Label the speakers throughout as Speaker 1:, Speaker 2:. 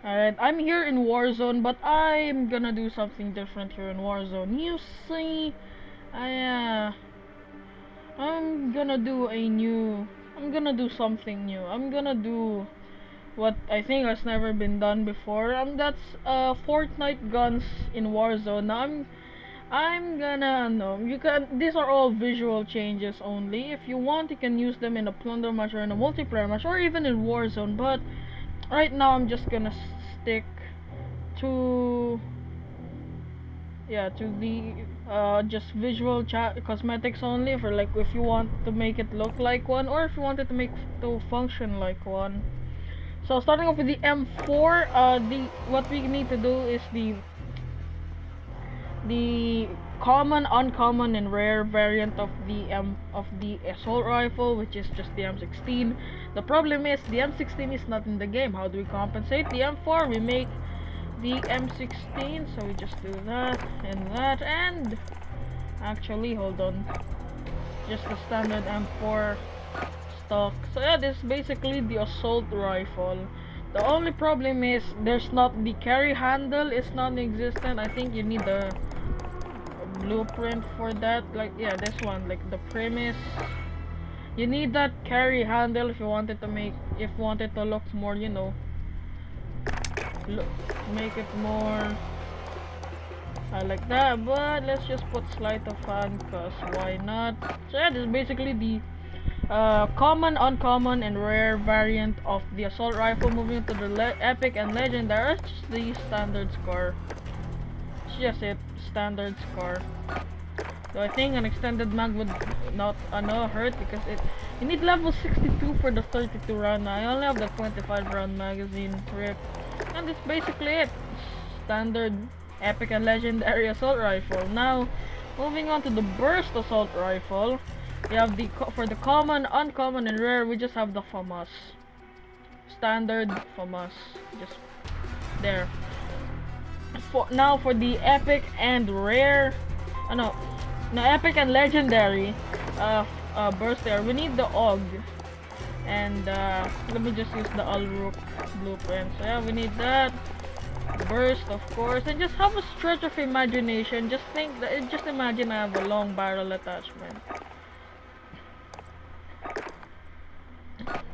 Speaker 1: Alright, I'm here in Warzone, but I'm gonna do something different here in Warzone. You see, I'm gonna do I'm gonna do something new. I'm gonna do what I think has never been done before. That's Fortnite guns in Warzone. Now I'm gonna no. You can. These are all visual changes only. If you want, you can use them in a plunder match or in a multiplayer match or even in Warzone. But right now, I'm just gonna stick to to the just visual cosmetics only for like if you want to make it look like one or if you want it to make to function like one. So starting off with the M4, the what we need to do is the common, uncommon, and rare variant of the assault rifle, which is just the M16. The problem is the M16 is not in the game. How do we compensate? The M4 we make the M16, so we just do that and actually hold on, just the standard M4 stock. So yeah, this is basically the assault rifle. The only problem is there's not the carry handle is non-existent. I think you need a blueprint for that. Like yeah, this one, like the premise. You need that carry handle if you wanted to look more, look, make it more like that. But let's just put sleight of hand, cause why not? So yeah, this is basically the common, uncommon, and rare variant of the assault rifle. Moving to the epic and legendary, it's just the standard score. It's just it, standard score. So I think an extended mag would not hurt because you need level 62 for the 32 round. I only have the 25 round magazine rip, and that's basically it. Standard, epic, and legendary assault rifle. Now, moving on to the burst assault rifle. We have for the common, uncommon, and rare. We just have the FAMAS, standard FAMAS, just there. Now for the epic and rare, no, epic and legendary burst there. We need the AUG, and let me just use the Alrook blueprint. So yeah, we need that burst, of course, and just have a stretch of imagination. Just imagine I have a long barrel attachment.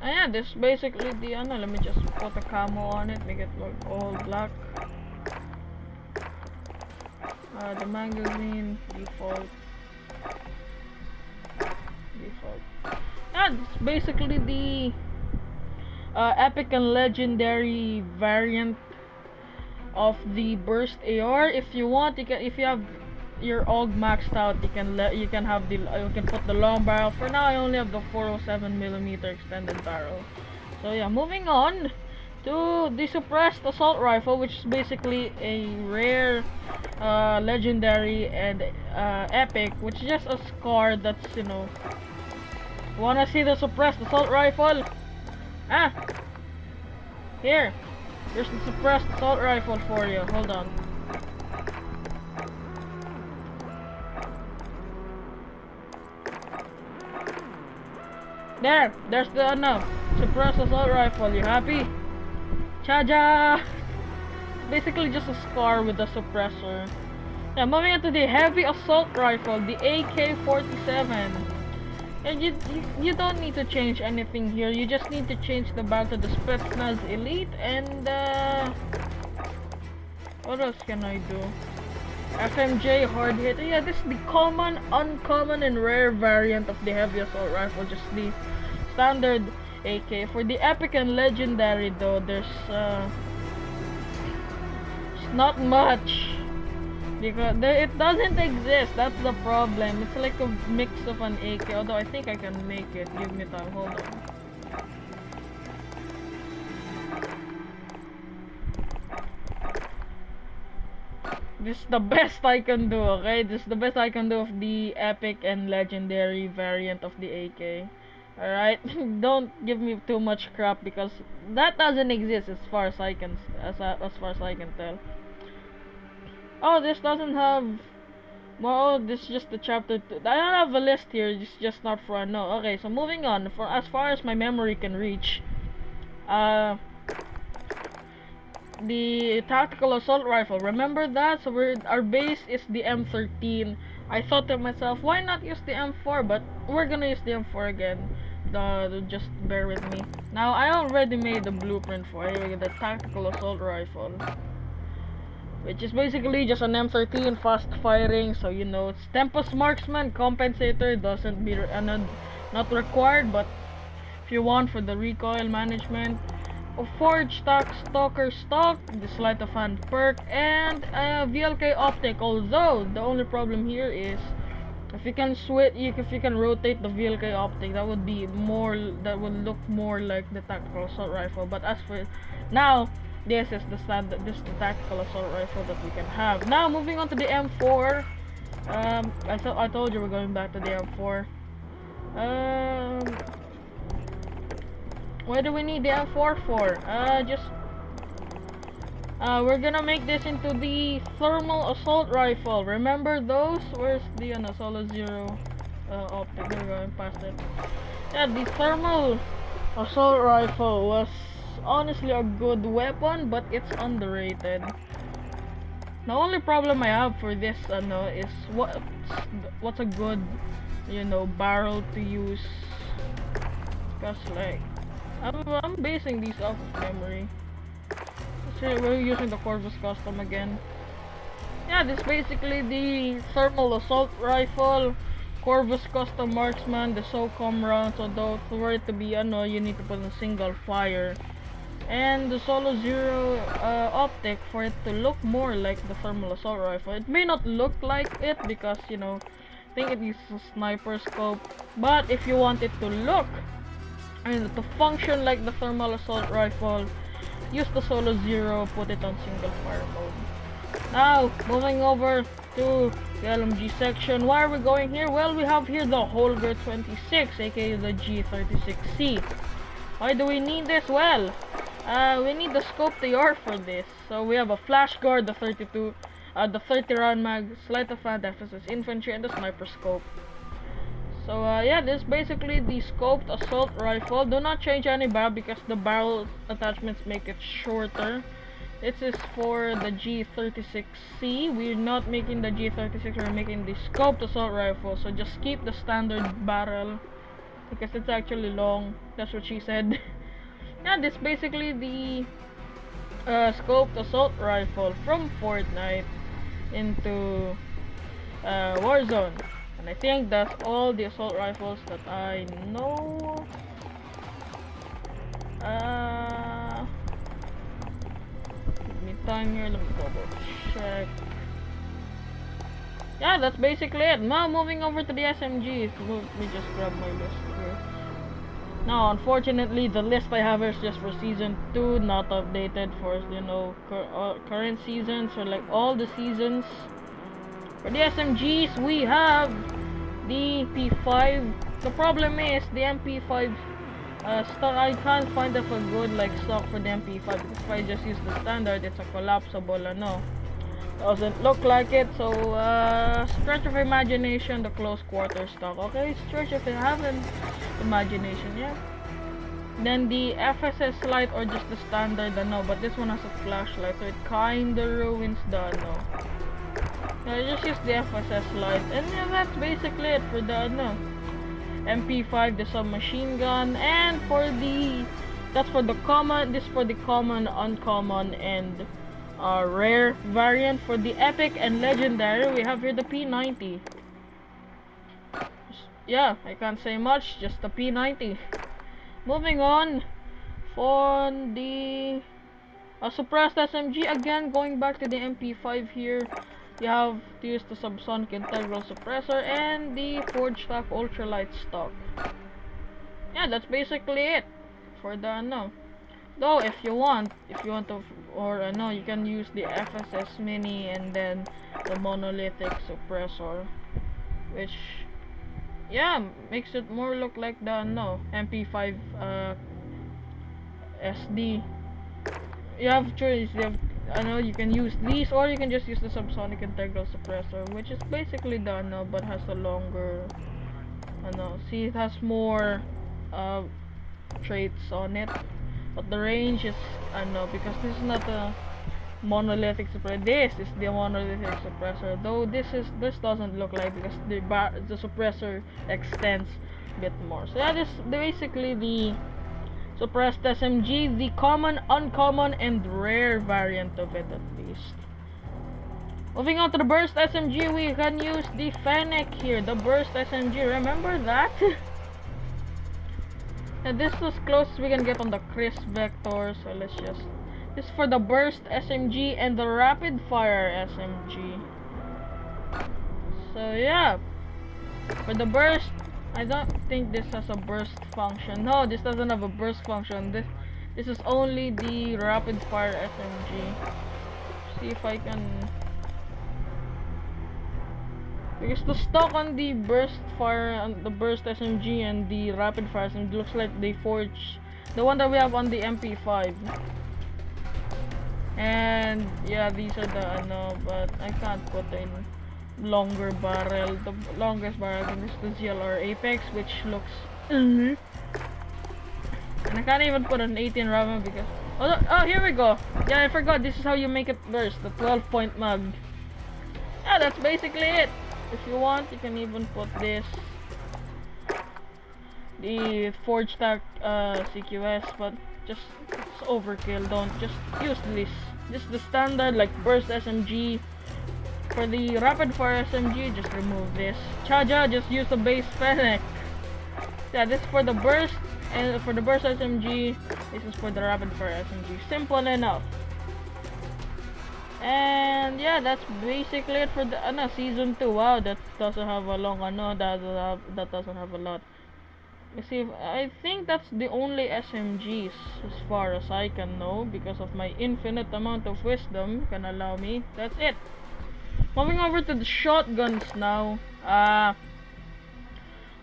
Speaker 1: Yeah, this is basically the let me just put a camo on it, make it look all black. The magazine default. Yeah, this is basically the epic and legendary variant of the burst AR. If you want, if you have your AUG maxed out, you can put the long barrel. For now, I only have the 407mm extended barrel. So yeah, moving on to the suppressed assault rifle, which is basically a rare, legendary, and epic, which is just a scar that's Wanna see the suppressed assault rifle? Ah, here. There's the suppressed assault rifle for you. Hold on. There's the suppressed assault rifle. You happy? Cha-ja! It's basically just a scar with a suppressor. Yeah, moving on to the heavy assault rifle, the AK-47. And you don't need to change anything here. You just need to change the back to the Spetsnaz Elite and what else can I do? FMJ hard hit. Yeah, this is the common, uncommon, and rare variant of the heavy assault rifle. Just the standard AK. For the epic and legendary though, there's not much. Because it doesn't exist, that's the problem. It's like a mix of an AK, although I think I can make it. Give me time, hold on. This is the best I can do, okay? This is the best I can do of the epic and legendary variant of the AK. Alright? Don't give me too much crap because that doesn't exist as far as I can tell. Oh, this doesn't have. Well, this is just the chapter 2. I don't have a list here. It's just not for no. Okay, so moving on. For as far as my memory can reach, the tactical assault rifle. Remember that? So our base is the M13. I thought to myself, why not use the M4? But we're gonna use the M4 again. Just bear with me. Now I already made the blueprint for it, the tactical assault rifle, which is basically just an M13 fast firing. So you know, it's Tempest Marksman compensator doesn't be not required, but if you want for the recoil management. A Forge Stock Stalker Stock, the Sleight of Hand perk, and a VLK Optic. Although the only problem here is if you can if you can rotate the VLK Optic, that would be more. That would look more like the tactical assault rifle. But as for now, this is the standard. This is the tactical assault rifle that we can have. Now moving on to the M4. I told you we're going back to the M4. Why do we need the M4 for? We're gonna make this into the thermal assault rifle. Remember those? Where's the Solo Zero optic? We're going past it. Yeah, the thermal assault rifle was honestly a good weapon, but it's underrated. The only problem I have for this is what's a good, you know, barrel to use. Cause like I'm basing these off of memory. So we're using the Corvus Custom again. Yeah, this is basically the thermal assault rifle, Corvus Custom Marksman, the SOCOM rounds. Although for it to be you need to put in single fire, and the Solo Zero optic for it to look more like the thermal assault rifle. It may not look like it because you know, I think it is a sniper scope. But if you want it to look and to function like the thermal assault rifle, use the Solo Zero, put it on single fire mode. Now, moving over to the LMG section. Why are we going here? Well, we have here the Holger 26, aka the G36C. Why do we need this? Well, we need the scope TR for this. So we have a flash guard, the 30 round mag, sleight of hand, FSS infantry, and the sniper scope. So yeah, this is basically the scoped assault rifle. Do not change any barrel because the barrel attachments make it shorter. This is for the G36C. We're not making the G36, we're making the scoped assault rifle. So just keep the standard barrel because it's actually long. That's what she said. Yeah, this is basically the scoped assault rifle from Fortnite into Warzone. And I think that's all the assault rifles that I know. Give me time here, let me double check. Yeah, that's basically it. Now moving over to the SMGs. Let me just grab my list here. Now, unfortunately, the list I have is just for season 2, not updated for, you know, current season. So like all the seasons. For the SMGs, we have the P5. The problem is the MP5 stock. I can't find a good like stock for the MP5 because if I just use the standard, it's a collapsible. Doesn't look like it. So stretch of imagination, the close quarter stock. Okay, stretch of imagination. Yeah. Then the FSS light or just the standard. But this one has a flashlight, so it kinda ruins the just use the FSS light, and yeah, that's basically it for the MP5, the submachine gun, and that's for the common. This for the common, uncommon, and rare variant. For the epic and legendary, we have here the P90. Yeah, I can't say much, just the P90. Moving on, for the suppressed SMG, again going back to the MP5 here. You have to use the subsonic integral suppressor and the forged stock ultralight stock. Yeah, that's basically it for the Though if you want to, or you can use the FSS mini and then the monolithic suppressor, which yeah makes it more look like the MP5 SD. You have choice. You can use these, or you can just use the subsonic integral suppressor, which is basically the but has a longer. See, it has more traits on it. but the range is, I know, because this is not a monolithic suppressor. This is the monolithic suppressor, though this doesn't look like, because the suppressor extends a bit more. So yeah, this basically the suppressed SMG, the common, uncommon, and rare variant of it, at least. Moving on to the burst SMG, we can use the Fennec here, the burst SMG. Remember that? And this is as close as we can get on the Crisp Vector, so let's just... This is for the burst SMG and the rapid fire SMG. So yeah, for the burst, I don't think this has a burst function. No, this doesn't have a burst function. This is only the rapid fire SMG. See if I can... Because the stock on the burst fire and the burst SMG and the rapid fire SMG looks like they forged the one that we have on the MP5. And yeah, these are the but I can't put in longer barrel. The longest barrel is the ZLR Apex, which looks and I can't even put an 18 round because oh, here we go. Yeah, I forgot, this is how you make it burst, the 12-point mag. Yeah, that's basically it. If you want, you can even put this, the Forge Tac CQS, but just it's overkill. Don't just use this. Just the standard like burst SMG. For the rapid fire SMG, just remove this. Chaja, just use the base Fennec. Yeah, this is for the burst, and for the burst SMG, this is for the rapid fire SMG. Simple enough. And yeah, that's basically it for the season 2. Wow, that doesn't have a long that doesn't have a lot. Let's see if I think that's the only SMGs as far as I can know, because of my infinite amount of wisdom can allow me. That's it. Moving over to the shotguns now.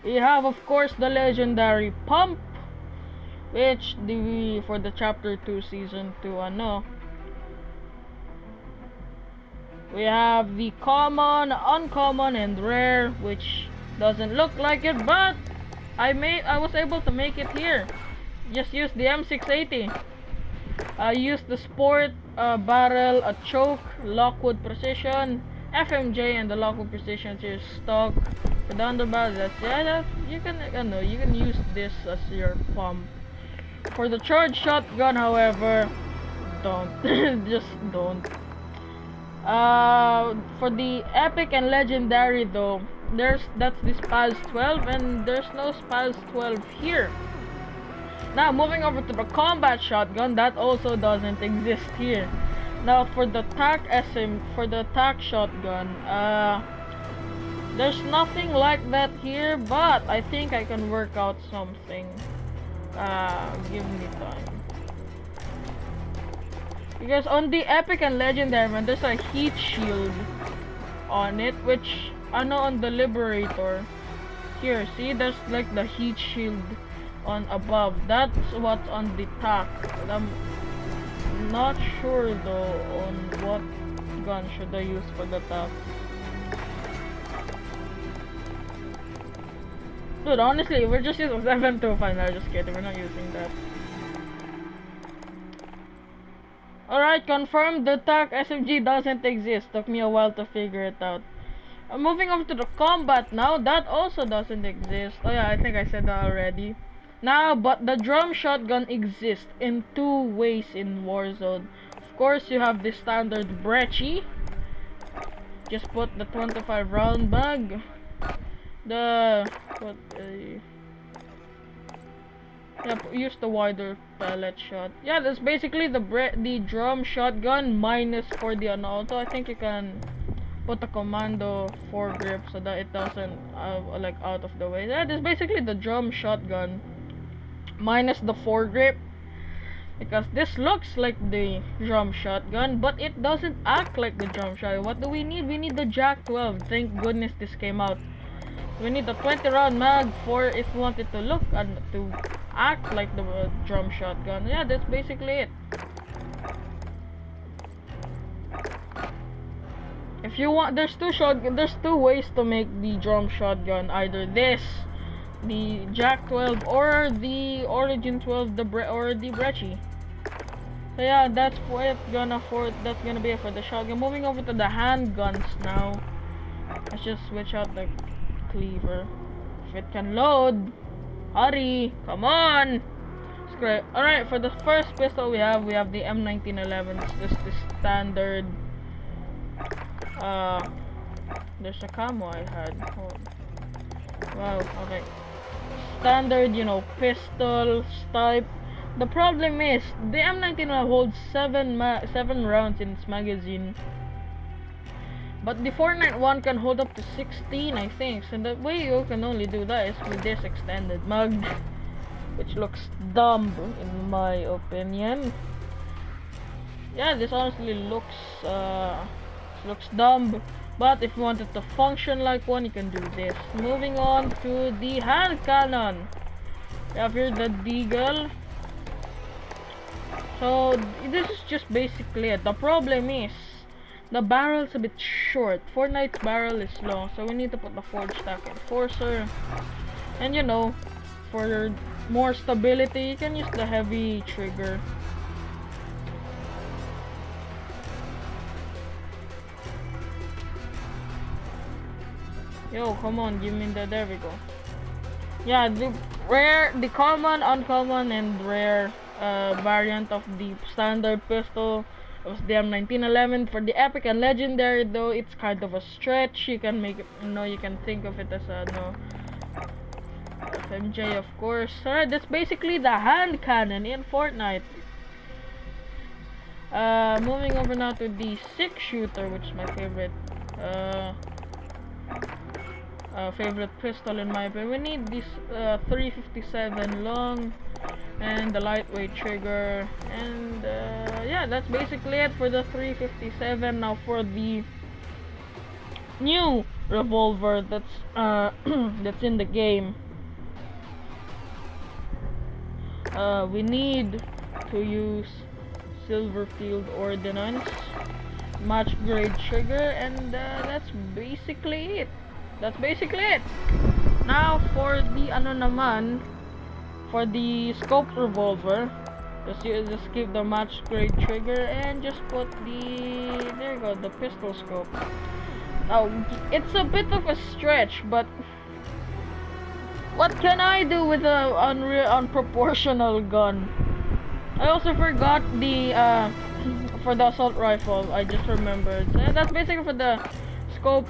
Speaker 1: We have, of course, the legendary pump, which for the chapter 2 season 2 we have the common, uncommon, and rare, which doesn't look like it, but I was able to make it here. Just use the M680. I used the sport barrel, a choke, Lockwood precision, FMJ, and the Lockwood precision is stock. For the underbarrel, you can use this as your pump. For the charge shotgun, however, don't just don't. For the epic and legendary though, that's the Spaz 12, and there's no Spaz 12 here. Now moving over to the combat shotgun, that also doesn't exist here. Now for the TAC shotgun, there's nothing like that here, but I think I can work out something. Give me time. Because on the epic and legendary man, there's a heat shield on it, which on the liberator. Here, see, there's like the heat shield on above. That's what's on the TAC. I'm not sure though on what gun should I use for the TAC. Dude, honestly, we're just using 725. No, just kidding, we're not using that. Alright, confirmed, the TAC SMG doesn't exist. Took me a while to figure it out. Moving over to the combat now, that also doesn't exist. Oh yeah, I think I said that already. Now, but the drum shotgun exists in 2 ways in Warzone. Of course, you have the standard Brecci. Just put the 25 round bag. Use the wider pellet shot. Yeah, that's basically the drum shotgun minus for the auto. I think you can put a commando foregrip so that it doesn't like out of the way. Yeah, that's basically the drum shotgun minus the foregrip, because this looks like the drum shotgun, but it doesn't act like the drum shotgun. What do we need? We need the Jack 12. Thank goodness this came out. We need the 20 round mag for if we want it to look and to act like the drum shotgun. Yeah, that's basically it. If you want, there's two ways to make the drum shotgun. Either this the Jack 12 or the Origin 12, or the Brecci. So yeah, that's gonna be it for the shotgun. Moving over to the handguns now. Let's just switch out the cleaver. If it can load, hurry, come on. It's great. All right, for the first pistol we have the M1911. It's just the standard. There's a camo I had. Hold. Wow. Okay. Standard, pistol type. The problem is the M19 holds 7 rounds in its magazine, but the Fortnite one can hold up to 16, I think. So the way you can only do that is with this extended mag, which looks dumb in my opinion. Yeah, this honestly looks dumb. But if you want it to function like one, you can do this. Moving on to the hand cannon. We have here the Deagle. So this is just basically it. The problem is the barrel's a bit short. Fortnite's barrel is long, so we need to put the Forge Stack Enforcer. And for more stability, you can use the heavy trigger. Yo, come on, give me that. There we go. Yeah, the common, uncommon, and rare variant of the standard pistol was the M1911. For the epic and legendary, though, it's kind of a stretch. You can make it, you can think of it as a FMJ, of course. Alright, that's basically the hand cannon in Fortnite. Moving over now to the 6-shooter, which is my favorite. Favorite pistol in my opinion. We need this 357 long and the lightweight trigger, and yeah, that's basically it for the 357. Now for the new revolver that's that's in the game, we need to use Silverfield Ordnance, match grade trigger, and that's basically it. Now for the for the scope revolver, just keep the match grade trigger and just put there you go, the pistol scope. Now it's a bit of a stretch, but what can I do with a unproportional gun? I also forgot the for the assault rifle. I just remembered. And that's basically for the scope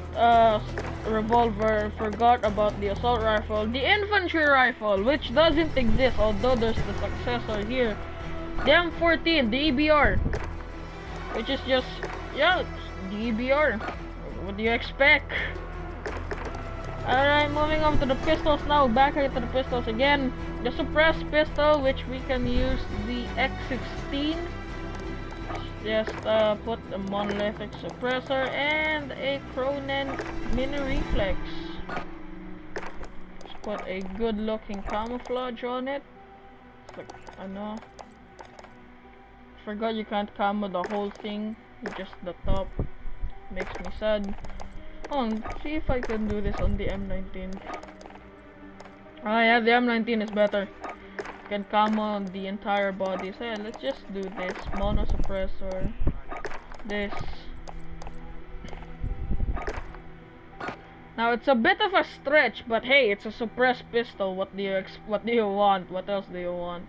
Speaker 1: revolver. Forgot about the assault rifle. The infantry rifle, which doesn't exist, although there's the successor here, the M14, the EBR, which is just, yeah, the EBR. What do you expect? Alright, moving on to the pistols now. Back here to the pistols again. The suppressed pistol, which we can use the X16. Just put a monolithic suppressor and a Cronen mini reflex. Just put a good looking camouflage on it. Like, I know. Forgot you can't camo the whole thing, just the top. Makes me sad. See if I can do this on the M19. Oh yeah, the M19 is better. Can camo the entire body. So yeah, let's just do this. Mono suppressor. This. Now it's a bit of a stretch, but hey, it's a suppressed pistol. What do you want? What else do you want?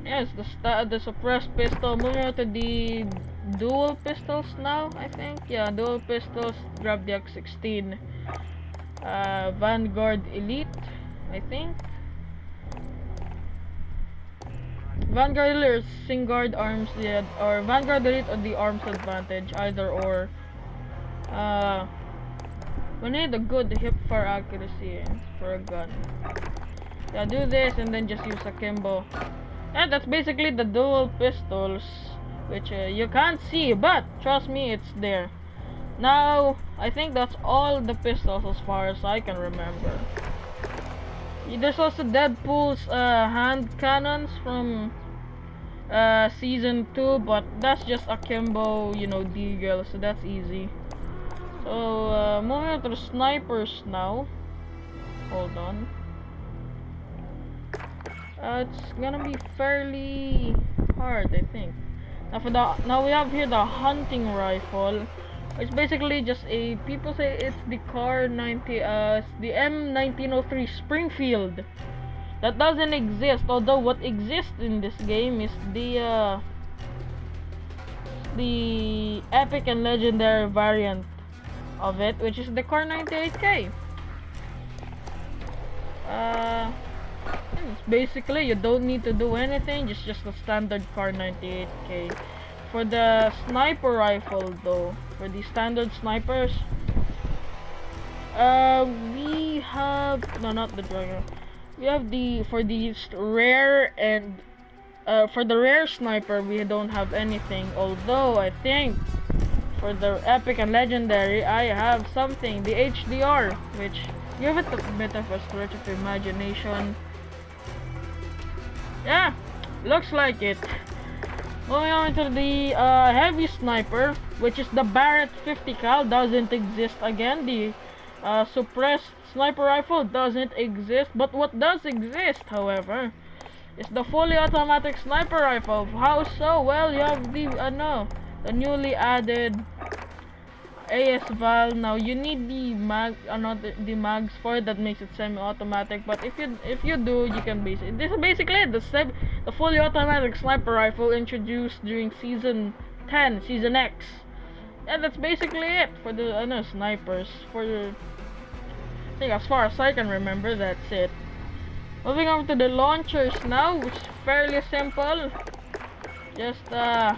Speaker 1: Yes, the suppressed pistol. Moving on to the dual pistols now, I think. Yeah, dual pistols. Grab the X16. Vanguard Elite, I think. Vanguard Elite or Singard Arms, yeah, or Vanguard Elite or the Arms Advantage, either or. We need a good hip fire accuracy for a gun. Yeah, do this and then just use akimbo. Yeah, that's basically the dual pistols, which you can't see, but trust me, it's there. Now, I think that's all the pistols as far as I can remember. There's also Deadpool's hand cannons from season 2, but that's just akimbo, deagle, so that's easy. So moving on to the snipers now. Hold on. It's gonna be fairly hard, I think. Now we have here the hunting rifle. It's basically just a, people say it's the the M1903 Springfield. That doesn't exist, although what exists in this game is the epic and legendary variant of it, which is the Car 98K. Basically, you don't need to do anything, just the standard Car 98K. For the sniper rifle though, for the standard snipers, we have, no, not the dragon. We have for the rare and for the rare sniper we don't have anything, although I think for the epic and legendary I have something, the HDR, which give it a bit of a stretch of imagination. Yeah, looks like it. Moving on to the heavy sniper, which is the Barrett 50 cal, doesn't exist again. The suppressed sniper rifle doesn't exist, but what does exist, however, is the fully automatic sniper rifle. How so? Well, you have the newly added AS Val. Now you need the the mags for it, that makes it semi-automatic. But if you do, you can this is basically the fully automatic sniper rifle introduced during season 10, season X. Yeah, that's basically it for the snipers. I think as far as I can remember, that's it. Moving on to the launchers now, which is fairly simple. Just the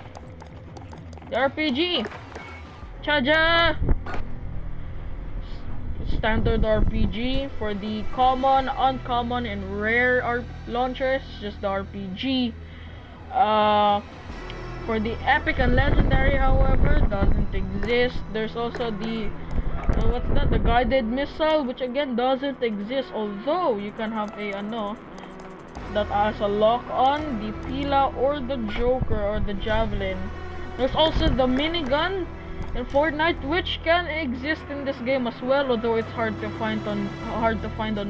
Speaker 1: RPG. Cha-ja! Standard RPG. For the common, uncommon, and rare launchers, just the RPG. For the epic and legendary, however, doesn't exist. There's also the what's that? The guided missile, which again doesn't exist. Although you can have that has a lock on the Pila or the Joker or the Javelin. There's also the minigun in Fortnite, which can exist in this game as well, although it's hard to find on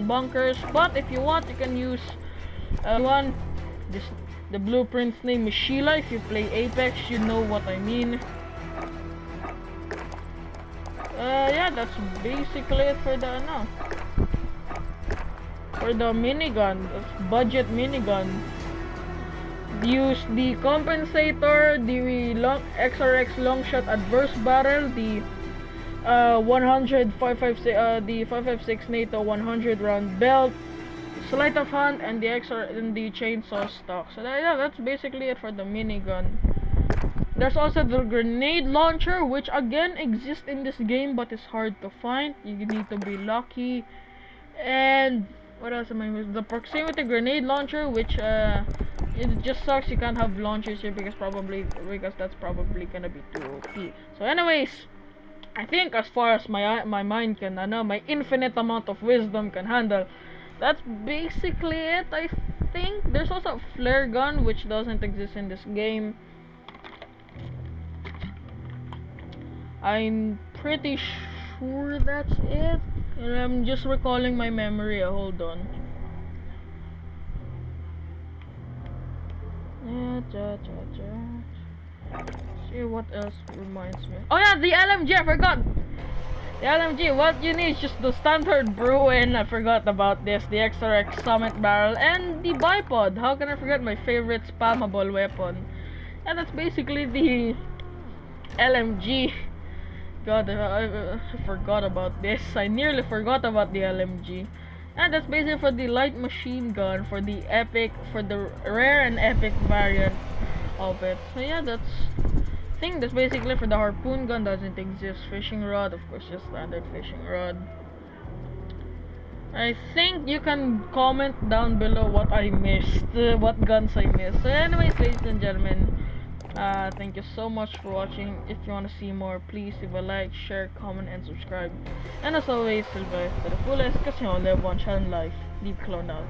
Speaker 1: bunkers. But if you want, you can use one. The blueprint's name is Sheila. If you play Apex, you know what I mean. Yeah, that's basically it for the minigun. That's budget minigun. Use the compensator, the XRX long shot adverse barrel, the 556 NATO 100 round belt, sleight of hand, and the chainsaw stock. So yeah, that's basically it for the minigun. There's also the grenade launcher, which again exists in this game but is hard to find. You need to be lucky. And what else am I missing? The proximity grenade launcher, which it just sucks you can't have launchers here because that's probably gonna be too OP. So anyways, I think as far as my mind can, my infinite amount of wisdom can handle, that's basically it. I think there's also a flare gun, which doesn't exist in this game. I'm pretty sure that's it. And I'm just recalling my memory. Hold on. See what else reminds me. Oh yeah, the LMG, I forgot. The LMG, what you need is just the standard Bruin. I forgot about this. The XRX Summit barrel and the bipod. How can I forget my favorite spammable weapon? And that's basically the LMG. God, I forgot about this. I nearly forgot about the LMG. And that's basically for the light machine gun, for the rare and epic variant of it. So yeah, I think that's basically for the harpoon gun. Doesn't exist. Fishing rod, of course, just standard fishing rod. I think you can comment down below what I missed, what guns I missed. So anyways, ladies and gentlemen, thank you so much for watching. If you want to see more, please leave a like, share, comment, and subscribe. And as always, live life to the fullest, because you only have one chance in life. Deep Clone out.